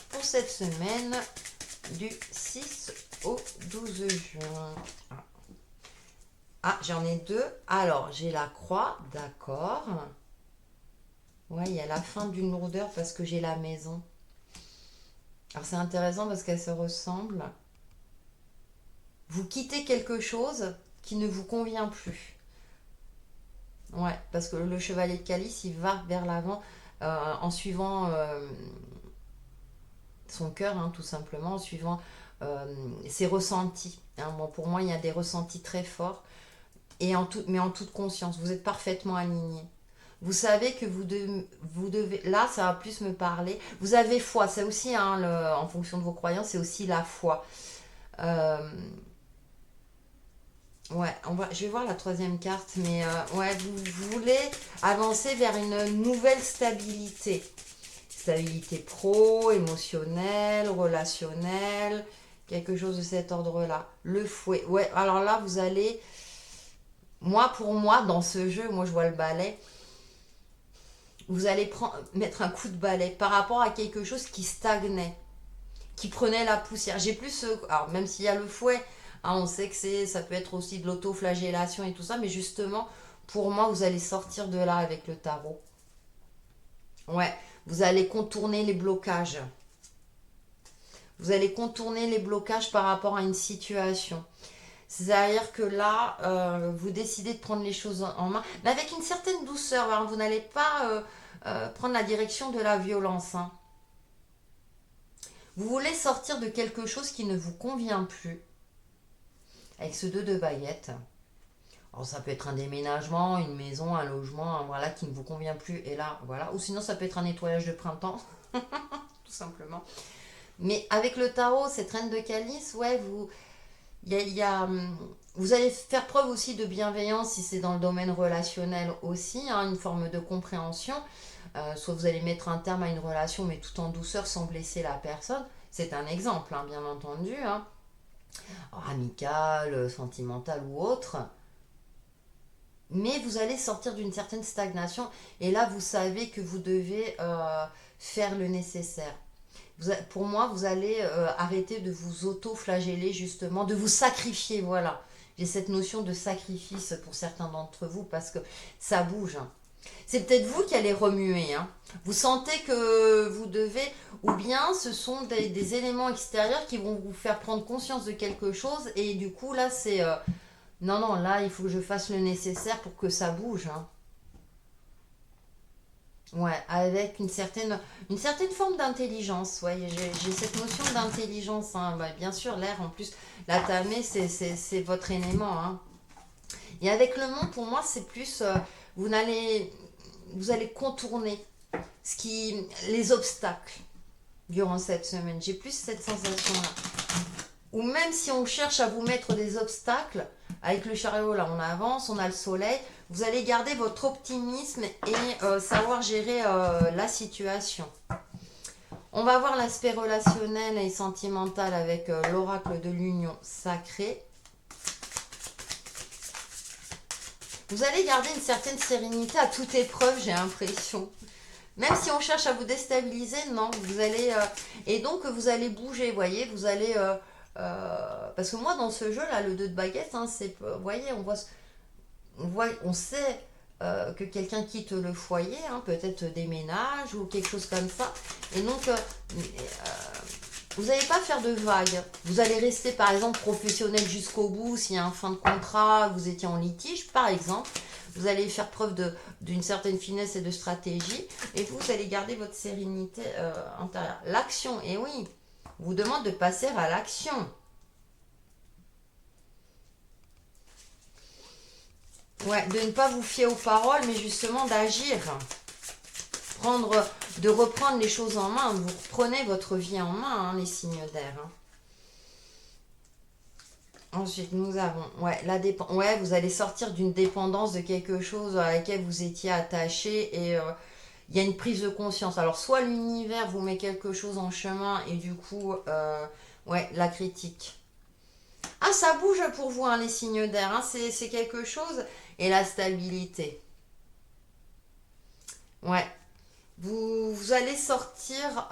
pour cette semaine du 6 au 12 juin. Ah, j'en ai deux. Alors, j'ai la croix, d'accord. Ouais, il y a la fin d'une lourdeur parce que j'ai la maison. Alors c'est intéressant parce qu'elles se ressemblent. Vous quittez quelque chose qui ne vous convient plus. Ouais, parce que le chevalier de calice, il va vers l'avant en suivant son cœur, hein, tout simplement, en suivant ses ressentis. Hein. Bon, pour moi, il y a des ressentis très forts, mais en toute conscience. Vous êtes parfaitement aligné. Vous savez que vous devez, là ça va plus me parler, vous avez foi, c'est aussi, hein, en fonction de vos croyances, c'est aussi la foi. Ouais, je vais voir la troisième carte, mais ouais, vous voulez avancer vers une nouvelle stabilité. Stabilité pro, émotionnelle, relationnelle, quelque chose de cet ordre-là. Le fouet, ouais, alors là vous allez, pour moi, dans ce jeu, moi je vois le balai, vous allez mettre un coup de balai par rapport à quelque chose qui stagnait, qui prenait la poussière. J'ai plus, alors même s'il y a le fouet, hein, on sait que ça peut être aussi de l'autoflagellation et tout ça, mais justement, pour moi, vous allez sortir de là avec le tarot. Ouais, vous allez contourner les blocages. Vous allez contourner les blocages par rapport à une situation. C'est-à-dire que là, vous décidez de prendre les choses en main, mais avec une certaine douceur. Hein. Vous n'allez pas prendre la direction de la violence. Hein. Vous voulez sortir de quelque chose qui ne vous convient plus. Avec ce 2 de baguettes. Alors ça peut être un déménagement, une maison, un logement, hein, voilà, qui ne vous convient plus. Et là, voilà. Ou sinon, ça peut être un nettoyage de printemps. Tout simplement. Mais avec le tarot, cette reine de calice, ouais, vous allez faire preuve aussi de bienveillance si c'est dans le domaine relationnel aussi, hein, une forme de compréhension. Soit vous allez mettre un terme à une relation, mais tout en douceur, sans blesser la personne. C'est un exemple, hein, bien entendu. Hein. Amical, sentimental ou autre. Mais vous allez sortir d'une certaine stagnation. Et là, vous savez que vous devez faire le nécessaire. Pour moi, vous allez arrêter de vous auto-flageller, justement, de vous sacrifier, voilà. J'ai cette notion de sacrifice pour certains d'entre vous parce que ça bouge. Hein. C'est peut-être vous qui allez remuer. Hein. Vous sentez que vous devez, ou bien ce sont des éléments extérieurs qui vont vous faire prendre conscience de quelque chose et du coup, là, c'est... non, non, là, il faut que je fasse le nécessaire pour que ça bouge. Hein. Ouais, avec une certaine forme d'intelligence. Ouais, j'ai cette notion d'intelligence. Hein. Bah, bien sûr, l'air, en plus, la tamée, c'est votre élément. Hein. Et avec le monde, pour moi, c'est plus, vous allez contourner les obstacles durant cette semaine. J'ai plus cette sensation-là. Ou même si on cherche à vous mettre des obstacles, avec le chariot, là, on avance, on a le soleil, vous allez garder votre optimisme et savoir gérer la situation. On va voir l'aspect relationnel et sentimental avec l'oracle de l'union sacrée. Vous allez garder une certaine sérénité à toute épreuve, j'ai l'impression. Même si on cherche à vous déstabiliser, non, vous allez... et donc, vous allez bouger, vous voyez, vous allez... parce que moi, dans ce jeu-là, le 2 de baguette, hein, c'est... Vous voyez, on sait que quelqu'un quitte le foyer, hein, peut-être déménage ou quelque chose comme ça. Et donc, vous n'allez pas faire de vagues. Vous allez rester, par exemple, professionnel jusqu'au bout. S'il y a un fin de contrat, vous étiez en litige, par exemple. Vous allez faire preuve d'une certaine finesse et de stratégie. Et vous allez garder votre sérénité intérieure. L'action, et oui, vous demande de passer à l'action. Ouais, de ne pas vous fier aux paroles, mais justement d'agir. De reprendre les choses en main. Vous reprenez votre vie en main, hein, les signes d'air. Hein. Ensuite, nous avons, ouais, vous allez sortir d'une dépendance de quelque chose à laquelle vous étiez attaché et il y a une prise de conscience. Alors, soit l'univers vous met quelque chose en chemin et du coup, ouais, la critique. Ah, ça bouge pour vous, hein, les signes d'air, hein, c'est quelque chose. Et la stabilité. Ouais, vous allez sortir.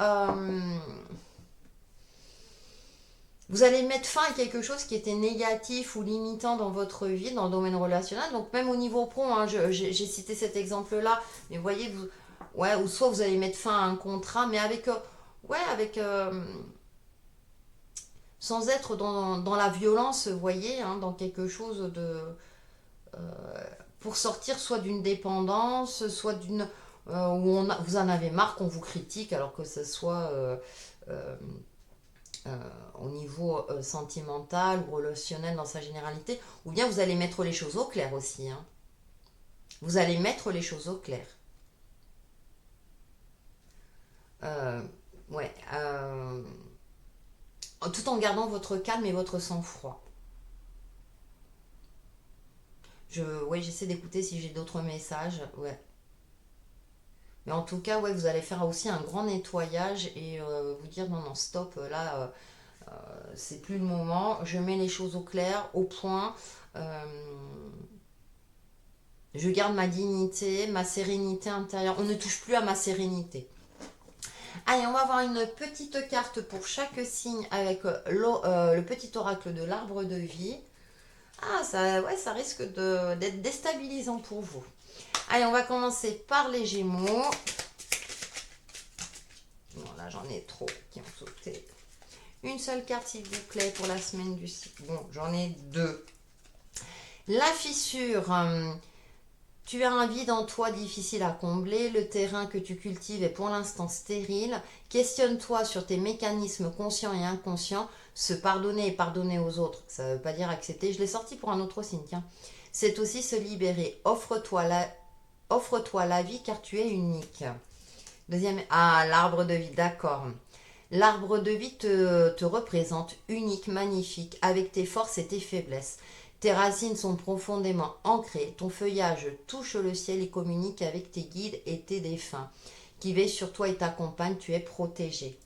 Vous allez mettre fin à quelque chose qui était négatif ou limitant dans votre vie, dans le domaine relationnel. Donc même au niveau pro, hein, j'ai cité cet exemple-là, mais vous voyez, ouais, ou soit vous allez mettre fin à un contrat, mais avec, ouais, avec, sans être dans la violence, vous voyez, hein, dans quelque chose de, pour sortir soit d'une dépendance, soit d'une, où vous en avez marre qu'on vous critique, alors que ce soit euh, au niveau sentimental ou relationnel dans sa généralité, ou bien vous allez mettre les choses au clair aussi. Hein. Vous allez mettre les choses au clair. Euh, ouais, tout en gardant votre calme et votre sang-froid. Ouais, j'essaie d'écouter si j'ai d'autres messages. Ouais. Mais en tout cas, ouais, vous allez faire aussi un grand nettoyage et vous dire non, non, stop, là, c'est plus le moment. Je mets les choses au clair, au point. Euh, je garde ma dignité, ma sérénité intérieure. On ne touche plus à ma sérénité. Allez, on va avoir une petite carte pour chaque signe avec le petit oracle de l'arbre de vie. Ah, ça, ouais, ça risque d'être déstabilisant pour vous. Allez, on va commencer par les Gémeaux. Bon, là, j'en ai trop qui ont sauté. Une seule carte, s'il vous plaît, pour la semaine du 6. Bon, j'en ai deux. La fissure. Tu as un vide en toi difficile à combler. Le terrain que tu cultives est pour l'instant stérile. Questionne-toi sur tes mécanismes conscients et inconscients. Se pardonner et pardonner aux autres, ça ne veut pas dire accepter. Je l'ai sorti pour un autre signe, tiens. C'est aussi se libérer. Offre-toi la vie car tu es unique. Deuxième. Ah, l'arbre de vie, d'accord. L'arbre de vie te représente unique, magnifique, avec tes forces et tes faiblesses. Tes racines sont profondément ancrées, ton feuillage touche le ciel et communique avec tes guides et tes défunts qui veillent sur toi et t'accompagnent, tu es protégé.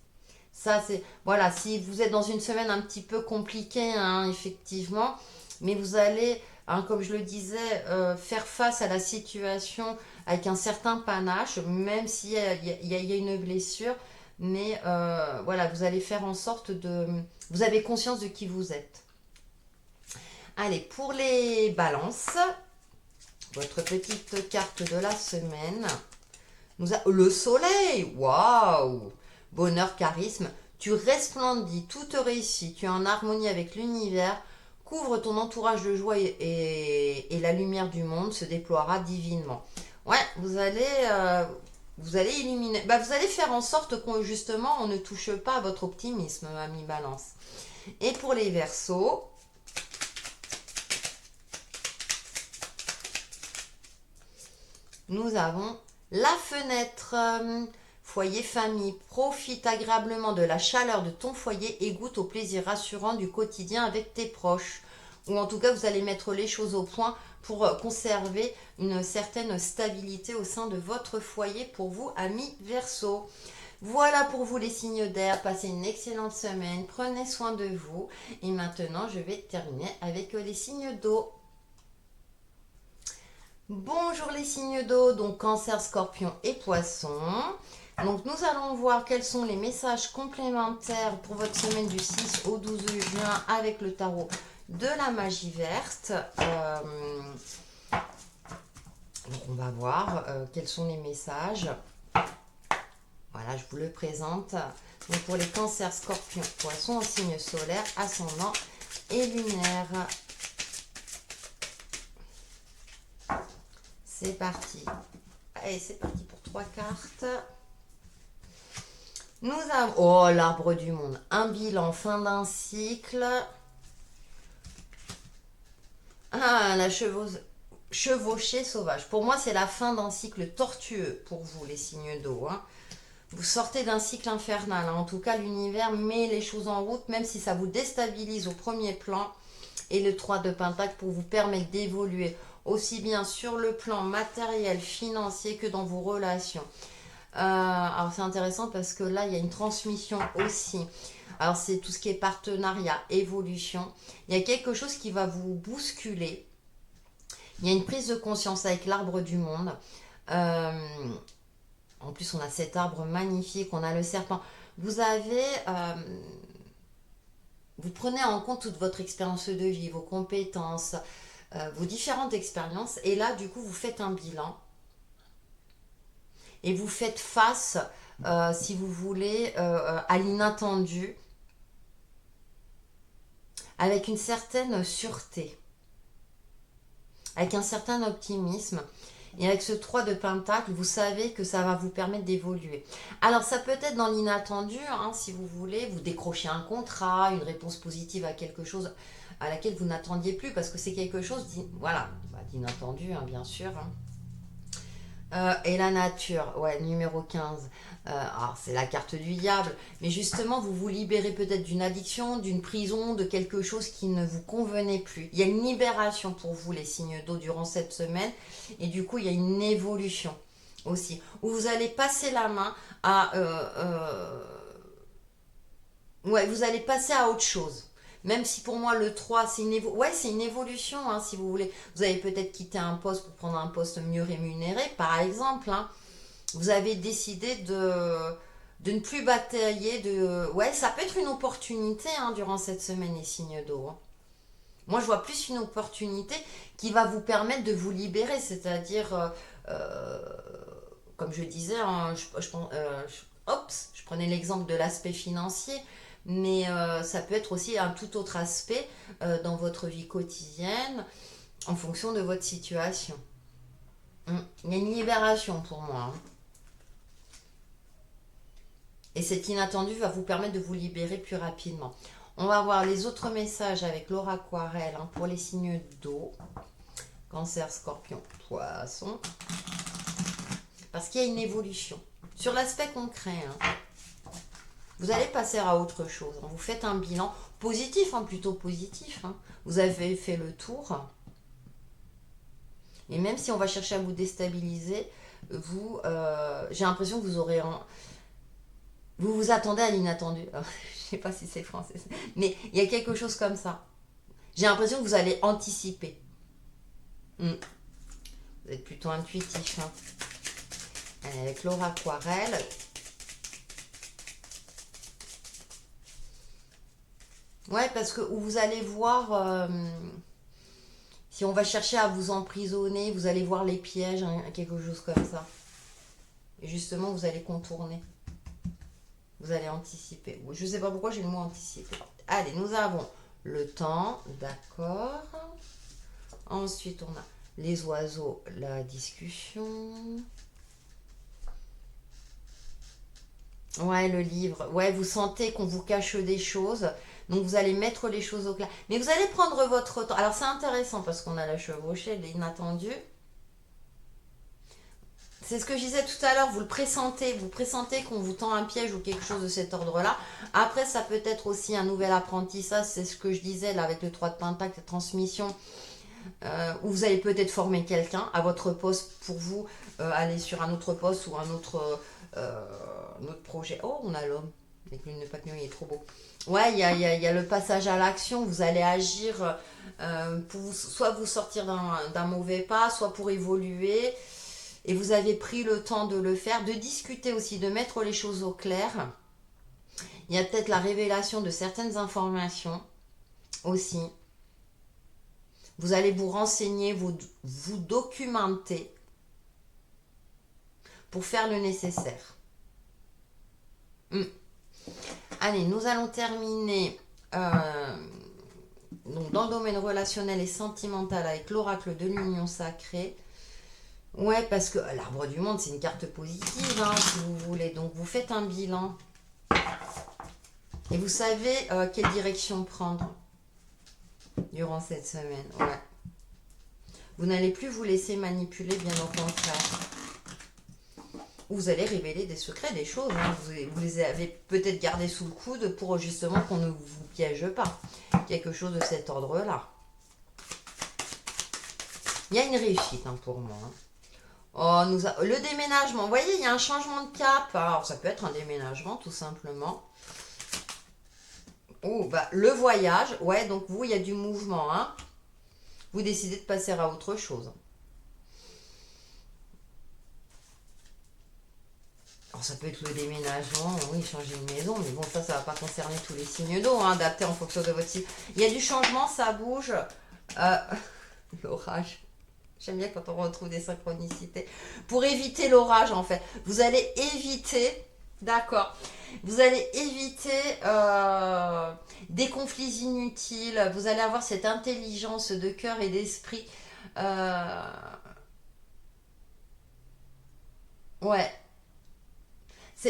Ça, c'est. Voilà, si vous êtes dans une semaine un petit peu compliquée, hein, effectivement, mais vous allez, hein, comme je le disais, faire face à la situation avec un certain panache, même s'il y a une blessure, mais voilà, vous allez faire en sorte de. Vous avez conscience de qui vous êtes. Allez, pour les balances, votre petite carte de la semaine. Le soleil, waouh! Bonheur, charisme, tu resplendis, tout te réussit, tu es en harmonie avec l'univers, couvre ton entourage de joie et la lumière du monde se déploiera divinement. Ouais, vous allez illuminer, bah, vous allez faire en sorte qu'on justement on ne touche pas à votre optimisme, ami Balance. Et pour les Verseaux, nous avons la fenêtre. Foyer famille, profite agréablement de la chaleur de ton foyer et goûte au plaisir rassurant du quotidien avec tes proches. Ou en tout cas, vous allez mettre les choses au point pour conserver une certaine stabilité au sein de votre foyer pour vous, amis Verseau. Voilà pour vous les signes d'air, passez une excellente semaine, prenez soin de vous. Et maintenant, je vais terminer avec les signes d'eau. Bonjour les signes d'eau, donc Cancer, Scorpion et Poisson. Donc nous allons voir quels sont les messages complémentaires pour votre semaine du 6 au 12 juin avec le tarot de la magie verte. Donc on va voir quels sont les messages. Voilà, je vous le présente. Donc pour les cancers, scorpions, poissons en signe solaire, ascendant et lunaire. C'est parti. Allez, c'est parti pour 3 cartes. Nous avons... Oh, l'arbre du monde. Un bilan, fin d'un cycle. Ah, la chevauchée sauvage. Pour moi, c'est la fin d'un cycle tortueux pour vous, les signes d'eau. Hein. Vous sortez d'un cycle infernal. Hein. En tout cas, l'univers met les choses en route, même si ça vous déstabilise au premier plan. Et le 3 de Pentacle pour vous permettre d'évoluer aussi bien sur le plan matériel, financier que dans vos relations. Alors c'est intéressant parce que là, il y a une transmission aussi. Alors c'est tout ce qui est partenariat, évolution. Il y a quelque chose qui va vous bousculer. Il y a une prise de conscience avec l'arbre du monde. En plus, on a cet arbre magnifique, on a le serpent. Vous avez... vous prenez en compte toute votre expérience de vie, vos compétences, vos différentes expériences. Et là, du coup, vous faites un bilan. Et vous faites face, si vous voulez, à l'inattendu. Avec une certaine sûreté. Avec un certain optimisme. Et avec ce 3 de Pentacle, vous savez que ça va vous permettre d'évoluer. Alors, ça peut être dans l'inattendu, hein, si vous voulez, vous décrochez un contrat, une réponse positive à quelque chose à laquelle vous n'attendiez plus, parce que c'est quelque chose d'inattendu, hein, bien sûr. Hein. Et la nature, ouais, numéro 15. Alors, c'est la carte du diable. Mais justement, vous vous libérez peut-être d'une addiction, d'une prison, de quelque chose qui ne vous convenait plus. Il y a une libération pour vous, les signes d'eau, durant cette semaine. Et du coup, il y a une évolution aussi. Où vous allez passer la main à... ouais, vous allez passer à autre chose. Même si pour moi le 3 c'est c'est une évolution, hein, si vous voulez. Vous avez peut-être quitté un poste pour prendre un poste mieux rémunéré, par exemple. Hein. Vous avez décidé de ne plus batailler. Ouais, ça peut être une opportunité, hein, durant cette semaine, les signes d'eau. Hein. Moi, je vois plus une opportunité qui va vous permettre de vous libérer. C'est-à-dire, euh, comme je disais, hein, je prenais l'exemple de l'aspect financier. Mais ça peut être aussi un tout autre aspect dans votre vie quotidienne en fonction de votre situation. Il y a une libération pour moi. Hein. Et cet inattendu va vous permettre de vous libérer plus rapidement. On va voir les autres messages avec Laura Aquarelle, hein, pour les signes d'eau. Cancer, scorpion, poisson. Parce qu'il y a une évolution. Sur l'aspect concret, hein, vous allez passer à autre chose. Hein. Vous faites un bilan positif, hein, plutôt positif. Hein. Vous avez fait le tour. Et même si on va chercher à vous déstabiliser, j'ai l'impression que vous vous attendez à l'inattendu. Je ne sais pas si c'est français, mais il y a quelque chose comme ça. J'ai l'impression que vous allez anticiper. Vous êtes plutôt intuitif. Hein. Allez, avec Laura Aquarelle. Ouais, parce que vous allez voir, si on va chercher à vous emprisonner, vous allez voir les pièges, hein, quelque chose comme ça. Et justement, vous allez contourner. Vous allez anticiper. Je ne sais pas pourquoi j'ai le mot anticiper. Allez, nous avons le temps, d'accord. Ensuite, on a les oiseaux, la discussion. Ouais, le livre. Ouais, vous sentez qu'on vous cache des choses. Donc, vous allez mettre les choses au clair. Mais vous allez prendre votre temps. Alors, c'est intéressant parce qu'on a la chevauchée, l'inattendu. C'est ce que je disais tout à l'heure, vous pressentez qu'on vous tend un piège ou quelque chose de cet ordre-là. Après, ça peut être aussi un nouvel apprentissage, c'est ce que je disais là avec le 3 de Pentacle, la transmission, où vous allez peut-être former quelqu'un à votre poste pour vous aller sur un autre poste ou un autre projet. Oh, on a l'homme, avec l'une de papillon, il est trop beau. Ouais, il y a le passage à l'action, vous allez agir pour soit vous sortir d'un mauvais pas, soit pour évoluer. Et vous avez pris le temps de le faire, de discuter aussi, de mettre les choses au clair. Il y a peut-être la révélation de certaines informations aussi. Vous allez vous renseigner, vous documenter. pour faire le nécessaire. Allez, nous allons terminer donc dans le domaine relationnel et sentimental avec l'oracle de l'union sacrée. Ouais, parce que l'arbre du monde, c'est une carte positive, hein, si vous voulez. Donc, vous faites un bilan et vous savez quelle direction prendre durant cette semaine. Ouais. Vous n'allez plus vous laisser manipuler, bien au contraire. Vous allez révéler des secrets, des choses. Hein. Vous les avez peut-être gardés sous le coude pour justement qu'on ne vous piège pas. Quelque chose de cet ordre-là. Il y a une réussite hein, pour moi. Hein. Oh, le déménagement, vous voyez, il y a un changement de cap. Alors, ça peut être un déménagement, tout simplement. Oh, bah, le voyage, ouais, donc vous, il y a du mouvement. Hein. Vous décidez de passer à autre chose. Alors, ça peut être le déménagement, oui, changer une maison, mais bon, ça va pas concerner tous les signes d'eau, hein, adapté en fonction de votre signe. Il y a du changement, ça bouge. L'orage. J'aime bien quand on retrouve des synchronicités. Pour éviter l'orage, en fait, vous allez éviter, d'accord, vous allez éviter des conflits inutiles. Vous allez avoir cette intelligence de cœur et d'esprit. Ouais.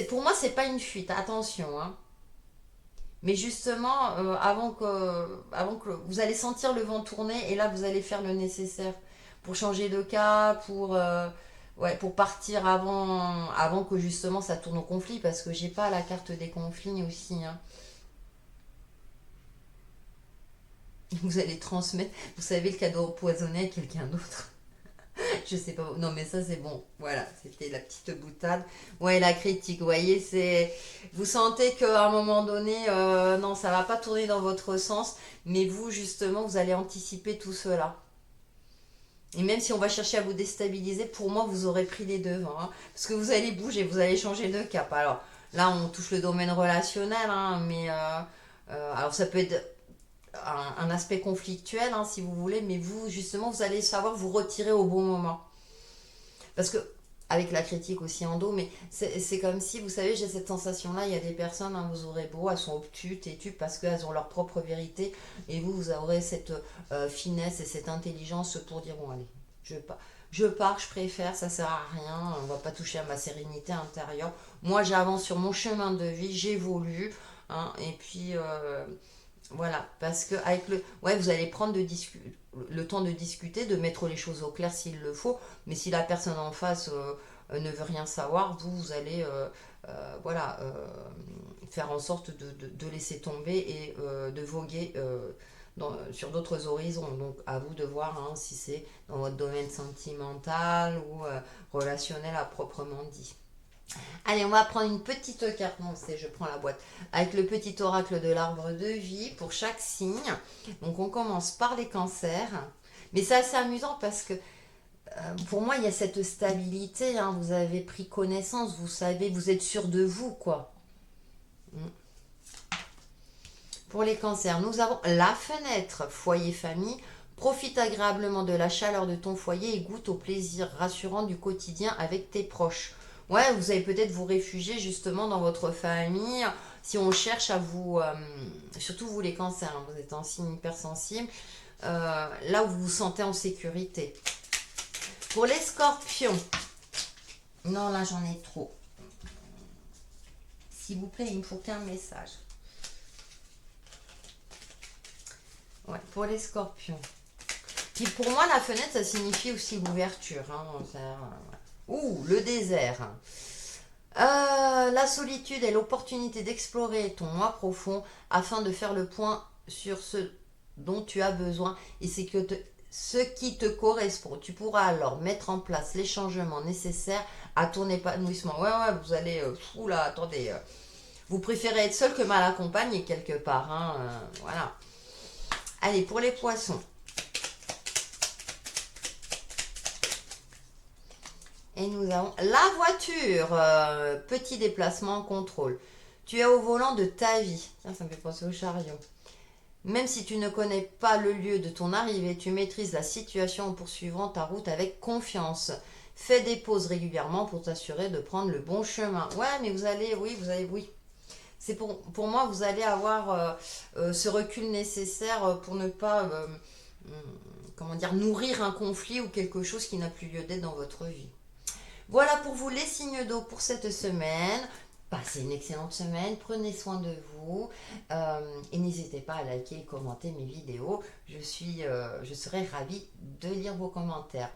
Pour moi, c'est pas une fuite, attention. Hein. Mais justement, avant que vous allez sentir le vent tourner et là, vous allez faire le nécessaire pour changer de cas, ouais, pour partir avant que justement ça tourne au conflit parce que j'ai pas la carte des conflits aussi. Hein. Vous allez transmettre, vous savez, le cadeau empoisonné à quelqu'un d'autre. Je sais pas. Non, mais ça, c'est bon. Voilà, c'était la petite boutade. Ouais, la critique, vous voyez, c'est. Vous sentez qu'à un moment donné, non, ça va pas tourner dans votre sens, mais vous, justement, vous allez anticiper tout cela. Et même si on va chercher à vous déstabiliser, pour moi, vous aurez pris les devants. Hein, parce que vous allez bouger, vous allez changer de cap. Alors, là, on touche le domaine relationnel, hein, mais. Alors, ça peut être un aspect conflictuel, hein, si vous voulez, mais vous, justement, vous allez savoir vous retirer au bon moment. Parce que, avec la critique aussi en dos, mais c'est comme si, vous savez, j'ai cette sensation-là, il y a des personnes, hein, vous aurez beau, elles sont obtus, têtues, parce qu'elles ont leur propre vérité, et vous aurez cette finesse et cette intelligence pour dire, bon, allez, je pars, je préfère, ça sert à rien, on va pas toucher à ma sérénité intérieure. Moi, j'avance sur mon chemin de vie, j'évolue, hein, et puis... voilà, parce que avec ouais, vous allez prendre le temps de discuter, de mettre les choses au clair s'il le faut, mais si la personne en face ne veut rien savoir, vous allez voilà, faire en sorte de laisser tomber et de voguer sur d'autres horizons. Donc à vous de voir hein, si c'est dans votre domaine sentimental ou relationnel à proprement dit. Allez, on va prendre une petite carte, non, je prends la boîte, avec le petit oracle de l'arbre de vie pour chaque signe. Donc on commence par les cancers. Mais c'est assez amusant parce que pour moi, il y a cette stabilité. Hein, vous avez pris connaissance, vous savez, vous êtes sûr de vous, quoi. Pour les cancers, nous avons la fenêtre, foyer famille. Profite agréablement de la chaleur de ton foyer et goûte au plaisir rassurant du quotidien avec tes proches. Ouais, vous allez peut-être vous réfugier justement dans votre famille. Si on cherche à vous, surtout vous les cancers, hein, vous êtes un signe hypersensible, là où vous vous sentez en sécurité. Pour les scorpions, non là j'en ai trop. S'il vous plaît, il me faut qu'un message. Ouais, pour les scorpions. Puis pour moi, la fenêtre, ça signifie aussi l'ouverture. Hein, ouh, le désert. La solitude est l'opportunité d'explorer ton moi profond afin de faire le point sur ce dont tu as besoin et ce qui te correspond. Tu pourras alors mettre en place les changements nécessaires à ton épanouissement. Ouais, vous allez... oula, attendez. Vous préférez être seul que mal accompagné quelque part. Hein, voilà. Allez, pour les poissons. Et nous avons la voiture, petit déplacement en contrôle. Tu es au volant de ta vie. Tiens, ça me fait penser au chariot. Même si tu ne connais pas le lieu de ton arrivée, tu maîtrises la situation en poursuivant ta route avec confiance. Fais des pauses régulièrement pour t'assurer de prendre le bon chemin. Ouais, mais oui. C'est pour moi, vous allez avoir ce recul nécessaire pour ne pas, comment dire, nourrir un conflit ou quelque chose qui n'a plus lieu d'être dans votre vie. Voilà pour vous les signes d'eau pour cette semaine. Passez une excellente semaine, prenez soin de vous et n'hésitez pas à liker et commenter mes vidéos. Je serai ravie de lire vos commentaires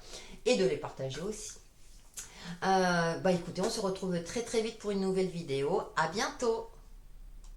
et de les partager aussi. Écoutez, on se retrouve très très vite pour une nouvelle vidéo. À bientôt!